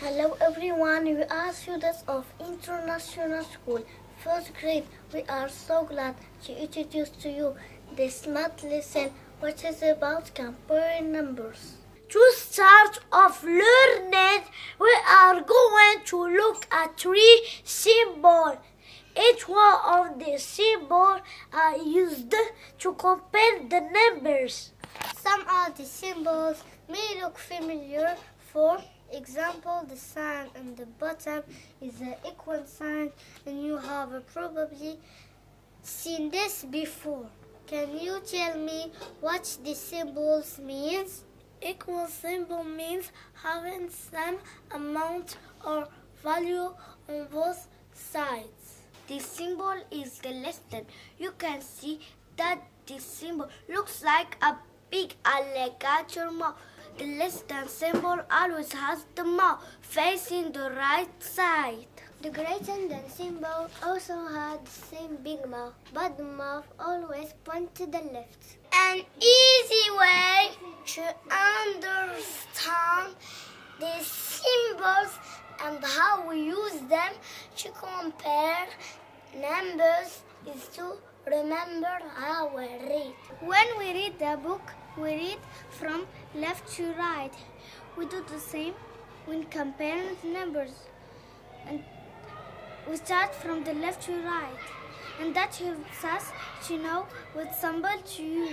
Hello everyone, we are students of International School, 1st grade. We are so glad to introduce to you this math lesson which is about comparing numbers. To start off learning, we are going to look at 3 symbols. Each one of the symbols are used to compare the numbers. Some of the symbols may look familiar. For example, the sign on the bottom is an equal sign, and you have probably seen this before. Can you tell me what the symbols means? Equal symbol means having same amount or value on both sides. The symbol is the less than. You can see that the symbol looks like a big alligator mouth. The less than symbol always has the mouth facing the right side. The greater than symbol also has the same big mouth, but the mouth always points to the left. An easy way to understand the symbols and how we use them to compare numbers is to remember how we read. When we read the book, we read from left to right. We do the same when comparing numbers. And we start from the left to right. And that helps us to know what symbol to use.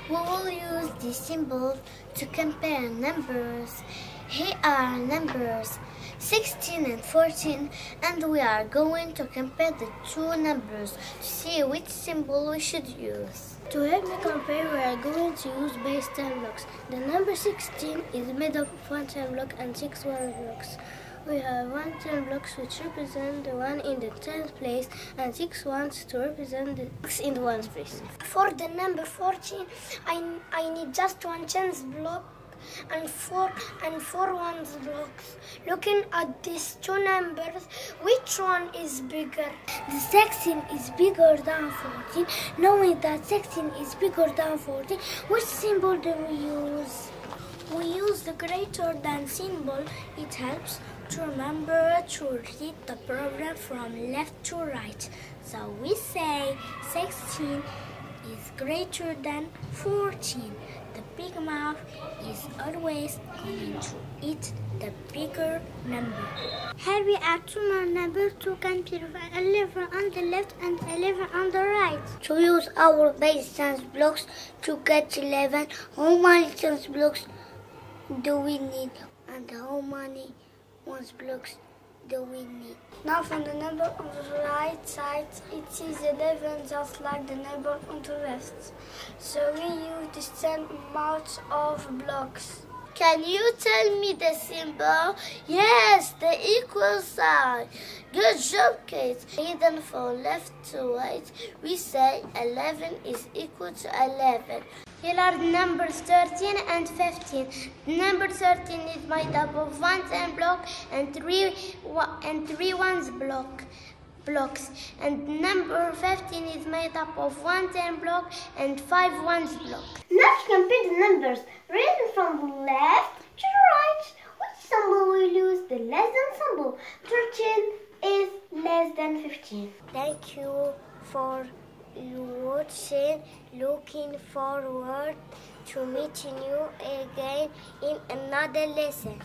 We will use the symbol to compare numbers. Here are numbers 16 and 14, and we are going to compare the two numbers to see which symbol we should use. To help me compare, we are going to use base 10 blocks. The number 16 is made up of 1 10 block and 6 1 blocks. We have 1 10 blocks which represent the 1 in the 10th place and 6 ones to represent the 6 in the 1st place. For the number 14, I need just 1 10th block and four ones blocks. Looking at these two numbers, which one is bigger? The 16 is bigger than 14. Knowing that 16 is bigger than 14, which symbol do we use? We use the greater than symbol. It helps to remember to read the problem from left to right. So we say 16 is greater than 14. The big mouth is always going to eat the bigger number. Here we are two more numbers to compare 11 on the left and 11 on the right. To use our base 10 blocks to get 11, how many 10 blocks do we need? And how many 1 blocks do we need? Now from the number on the right side, it is 11 just like the number on the left. So we use the same amount of blocks. Can you tell me the symbol? Yes, the equal sign. Good job, Kate. Hidden from left to right, we say 11 is equal to 11. Here are the numbers 13 and 15. Number 13 is made up of 1 10 block and 3 ones blocks. And number 15 is made up of 1 10 block and 5 ones block. Let's compare the numbers. Reading from the left to the right, which symbol will use? The less than symbol. 13 is less than 15. Thank you for watching. Looking forward to meeting you again in another lesson.